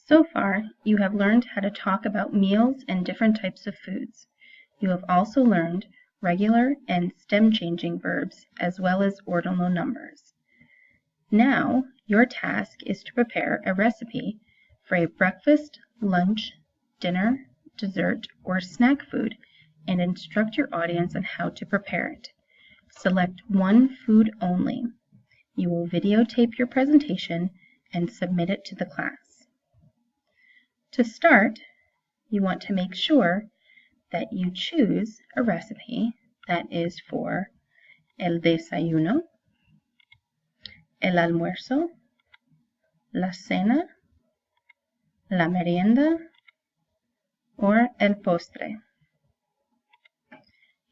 So far, you have learned how to talk about meals and different types of foods. You have also learned regular and stem-changing verbs as well as ordinal numbers. Now, your task is to prepare a recipe for a breakfast, lunch, dinner, dessert, or snack food and instruct your audience on how to prepare it. Select one food only. You will videotape your presentation and submit it to the class. To start, you want to make sure that you choose a recipe that is for el desayuno, el almuerzo, la cena, la merienda, or el postre.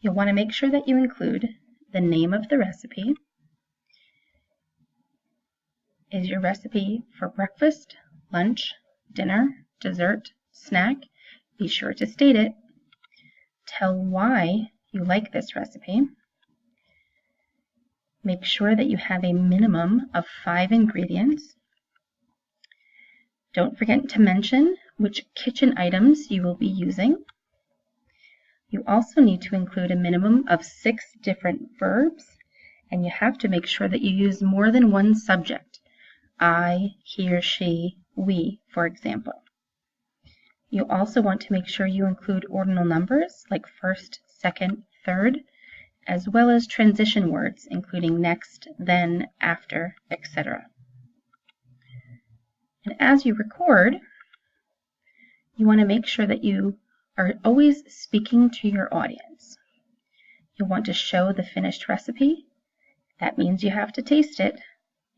You'll want to make sure that you include the name of the recipe. Is your recipe for breakfast, lunch, dinner, dessert, snack? Be sure to state it. Tell why you like this recipe. Make sure that you have a minimum of 5 ingredients. Don't forget to mention which kitchen items you will be using. You also need to include a minimum of 6 different verbs, and you have to make sure that you use more than one subject. I, he or she, we, for example. You also want to make sure you include ordinal numbers like first, second, third, as well as transition words, including next, then, after, etc. And as you record, you want to make sure that you are always speaking to your audience. You'll want to show the finished recipe. That means you have to taste it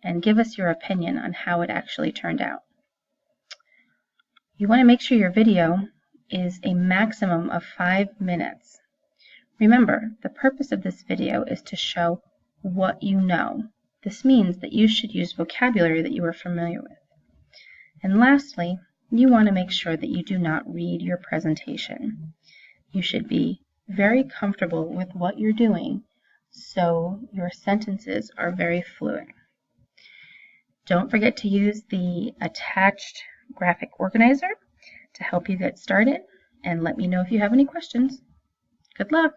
and give us your opinion on how it actually turned out. You want to make sure your video is a maximum of 5 minutes. Remember, the purpose of this video is to show what you know. This means that you should use vocabulary that you are familiar with. And lastly, you want to make sure that you do not read your presentation. You should be very comfortable with what you're doing, so your sentences are very fluent. Don't forget to use the attached graphic organizer to help you get started, and let me know if you have any questions. Good luck!